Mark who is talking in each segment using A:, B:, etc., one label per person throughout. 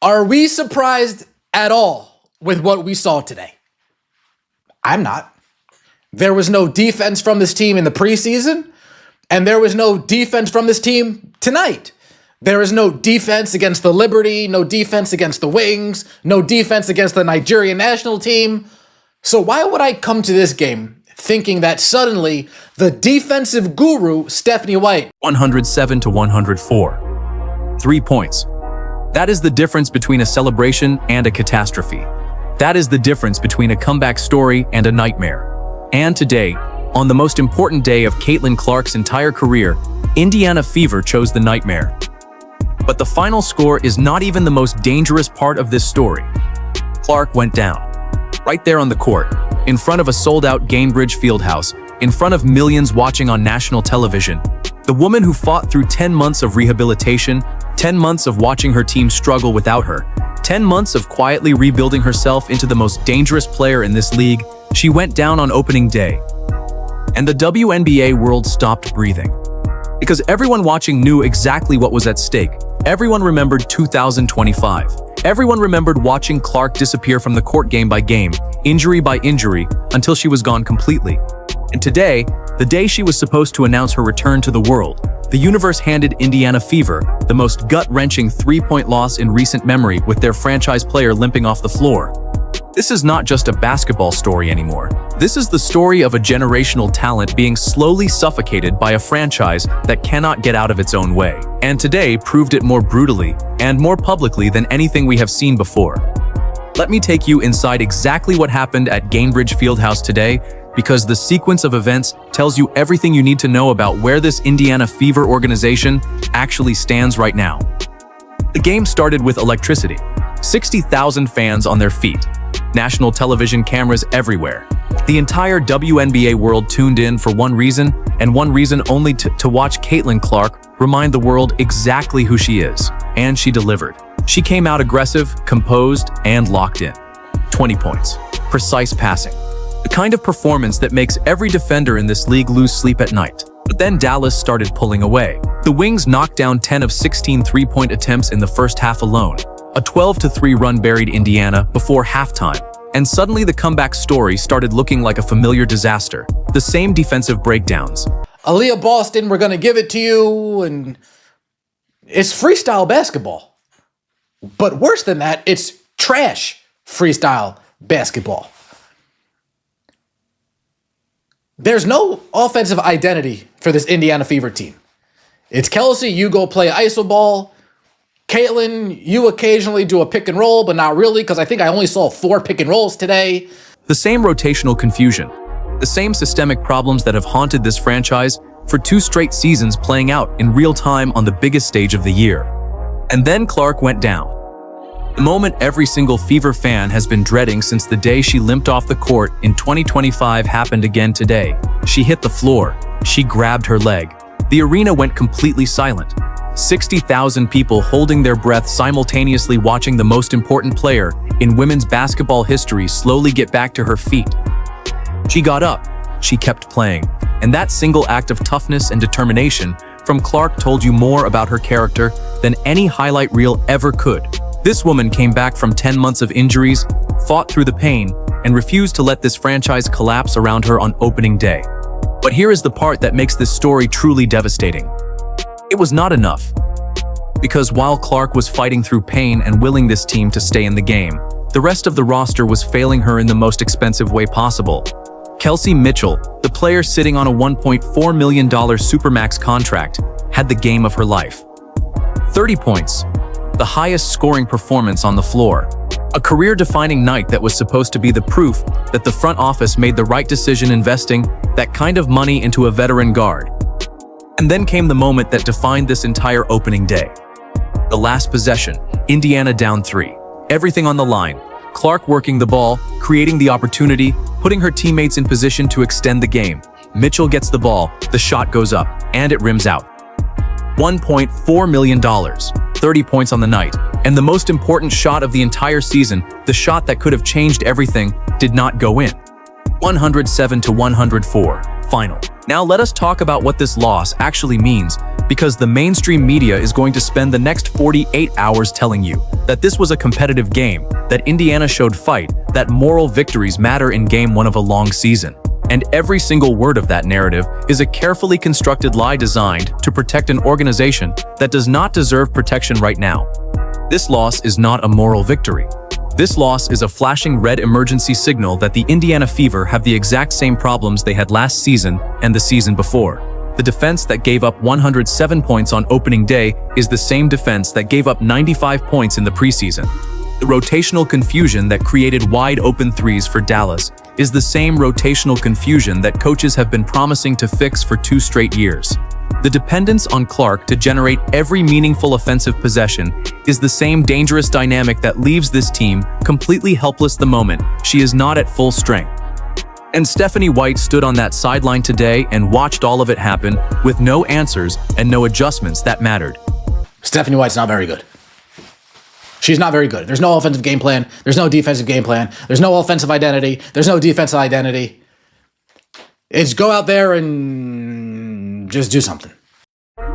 A: Are we surprised at all with what we saw today? I'm not. There was no defense from this team in the preseason, and there was no defense from this team tonight. There is no defense against the Liberty, no defense against the Wings, no defense against the Nigerian national team. So why would I come to this game thinking that suddenly the defensive guru, Stephanie White,
B: 107 to 104. 3 points. That is the difference between a celebration and a catastrophe. That is the difference between a comeback story and a nightmare. And today, on the most important day of Caitlin Clark's entire career, Indiana Fever chose the nightmare. But the final score is not even the most dangerous part of this story. Clark went down. Right there on the court, in front of a sold-out Gainbridge Fieldhouse, in front of millions watching on national television. The woman who fought through 10 months of rehabilitation, 10 months of watching her team struggle without her, 10 months of quietly rebuilding herself into the most dangerous player in this league, she went down on opening day. And the WNBA world stopped breathing. Because everyone watching knew exactly what was at stake. Everyone remembered 2025. Everyone remembered watching Clark disappear from the court game by game, injury by injury, until she was gone completely. And today, the day she was supposed to announce her return to the world, the universe handed Indiana Fever the most gut-wrenching three-point loss in recent memory with their franchise player limping off the floor. This is not just a basketball story anymore. This is the story of a generational talent being slowly suffocated by a franchise that cannot get out of its own way. And today proved it more brutally and more publicly than anything we have seen before. Let me take you inside exactly what happened at Gainbridge Fieldhouse today, because the sequence of events tells you everything you need to know about where this Indiana Fever organization actually stands right now. The game started with electricity. 60,000 fans on their feet. National television cameras everywhere. The entire WNBA world tuned in for one reason, and one reason only, to watch Caitlin Clark remind the world exactly who she is. And she delivered. She came out aggressive, composed, and locked in. 20 points. Precise passing. The kind of performance that makes every defender in this league lose sleep at night. But then Dallas started pulling away. The Wings knocked down 10 of 16 three-point attempts in the first half alone. A 12-3 run buried Indiana before halftime. And suddenly the comeback story started looking like a familiar disaster. The same defensive breakdowns.
A: Aaliyah Boston, we're going to give it to you, and it's freestyle basketball. But worse than that, it's trash freestyle basketball. There's no offensive identity for this Indiana Fever team. It's Kelsey, you go play iso ball. Caitlin, you occasionally do a pick and roll, but not really, because I think I only saw 4 pick and rolls today.
B: The same rotational confusion. The same systemic problems that have haunted this franchise for 2 straight seasons playing out in real time on the biggest stage of the year. And then Clark went down. The moment every single Fever fan has been dreading since the day she limped off the court in 2025 happened again today. She hit the floor. She grabbed her leg. The arena went completely silent. 60,000 people holding their breath simultaneously watching the most important player in women's basketball history slowly get back to her feet. She got up. She kept playing. And that single act of toughness and determination from Clark told you more about her character than any highlight reel ever could. This woman came back from 10 months of injuries, fought through the pain, and refused to let this franchise collapse around her on opening day. But here is the part that makes this story truly devastating. It was not enough. Because while Clark was fighting through pain and willing this team to stay in the game, the rest of the roster was failing her in the most expensive way possible. Kelsey Mitchell, the player sitting on a $1.4 million supermax contract, had the game of her life. 30 points. The highest scoring performance on the floor. A career-defining night that was supposed to be the proof that the front office made the right decision investing that kind of money into a veteran guard. And then came the moment that defined this entire opening day. The last possession, Indiana down 3. Everything on the line. Clark working the ball, creating the opportunity, putting her teammates in position to extend the game. Mitchell gets the ball, the shot goes up, and it rims out. $1.4 million, 30 points on the night, and the most important shot of the entire season, the shot that could have changed everything, did not go in. 107 to 104, final. Now let us talk about what this loss actually means, because the mainstream media is going to spend the next 48 hours telling you that this was a competitive game, that Indiana showed fight, that moral victories matter in game 1 of a long season. And every single word of that narrative is a carefully constructed lie designed to protect an organization that does not deserve protection right now. This loss is not a moral victory. This loss is a flashing red emergency signal that the Indiana Fever have the exact same problems they had last season and the season before. The defense that gave up 107 points on opening day is the same defense that gave up 95 points in the preseason. The rotational confusion that created wide-open threes for Dallas is the same rotational confusion that coaches have been promising to fix for 2 straight years. The dependence on Clark to generate every meaningful offensive possession is the same dangerous dynamic that leaves this team completely helpless the moment she is not at full strength. And Stephanie White stood on that sideline today and watched all of it happen with no answers and no adjustments that mattered.
A: Stephanie White's not very good. She's not very good. There's no offensive game plan. There's no defensive game plan. There's no offensive identity. There's no defensive identity. It's go out there and just do something.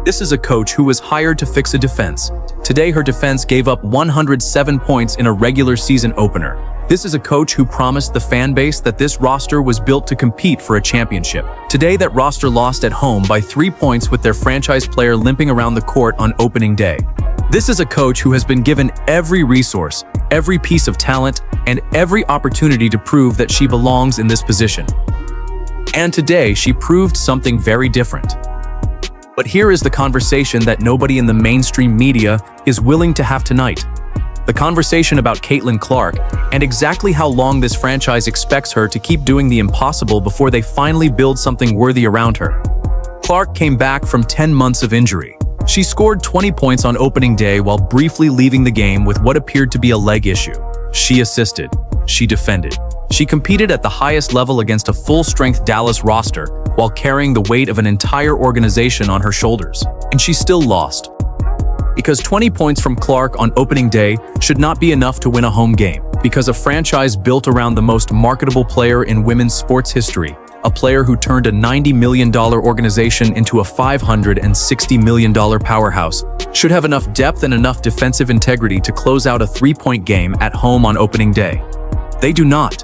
B: This is a coach who was hired to fix a defense. Today, her defense gave up 107 points in a regular season opener. This is a coach who promised the fan base that this roster was built to compete for a championship. Today, that roster lost at home by 3 points with their franchise player limping around the court on opening day. This is a coach who has been given every resource, every piece of talent, and every opportunity to prove that she belongs in this position. And today, she proved something very different. But here is the conversation that nobody in the mainstream media is willing to have tonight. The conversation about Caitlin Clark and exactly how long this franchise expects her to keep doing the impossible before they finally build something worthy around her. Clark came back from 10 months of injury. She scored 20 points on opening day while briefly leaving the game with what appeared to be a leg issue. She assisted. She defended. She competed at the highest level against a full-strength Dallas roster while carrying the weight of an entire organization on her shoulders. And she still lost. Because 20 points from Clark on opening day should not be enough to win a home game. Because a franchise built around the most marketable player in women's sports history, a player who turned a $90 million organization into a $560 million powerhouse, should have enough depth and enough defensive integrity to close out a 3-point game at home on opening day. They do not.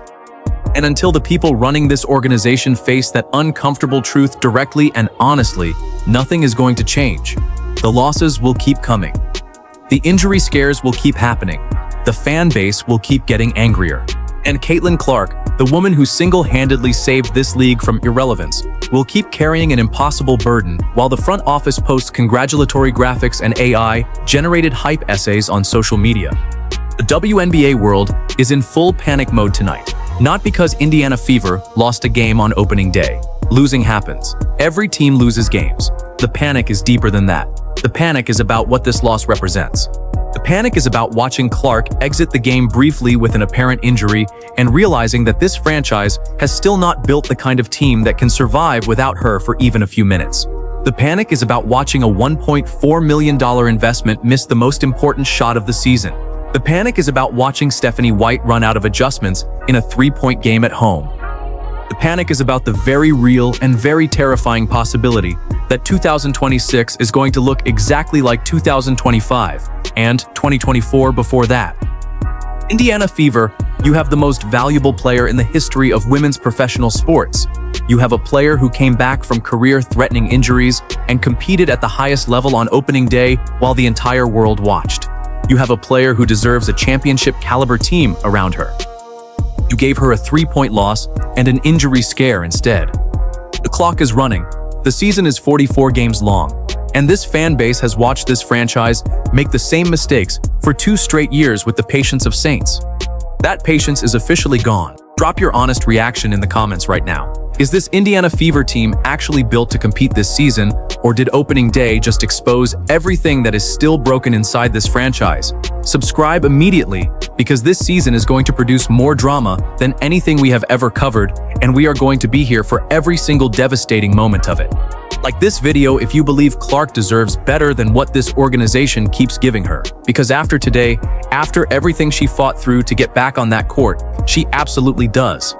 B: And until the people running this organization face that uncomfortable truth directly and honestly, nothing is going to change. The losses will keep coming. The injury scares will keep happening. The fan base will keep getting angrier. And Caitlin Clark, the woman who single-handedly saved this league from irrelevance, will keep carrying an impossible burden while the front office posts congratulatory graphics and AI-generated hype essays on social media. The WNBA world is in full panic mode tonight. Not because Indiana Fever lost a game on opening day. Losing happens. Every team loses games. The panic is deeper than that. The panic is about what this loss represents. The panic is about watching Clark exit the game briefly with an apparent injury and realizing that this franchise has still not built the kind of team that can survive without her for even a few minutes. The panic is about watching a $1.4 million investment miss the most important shot of the season. The panic is about watching Stephanie White run out of adjustments in a 3-point game at home. The panic is about the very real and very terrifying possibility that 2026 is going to look exactly like 2025 and 2024 before that. Indiana Fever, you have the most valuable player in the history of women's professional sports. You have a player who came back from career-threatening injuries and competed at the highest level on opening day while the entire world watched. You have a player who deserves a championship-caliber team around her. You gave her a 3-point loss and an injury scare instead. The clock is running. The season is 44 games long, and this fan base has watched this franchise make the same mistakes for 2 straight years with the patience of saints. That patience is officially gone. Drop your honest reaction in the comments right now. Is this Indiana Fever team actually built to compete this season, or did opening day just expose everything that is still broken inside this franchise? Subscribe immediately, because this season is going to produce more drama than anything we have ever covered, and we are going to be here for every single devastating moment of it. Like this video if you believe Clark deserves better than what this organization keeps giving her. Because after today, after everything she fought through to get back on that court, she absolutely does.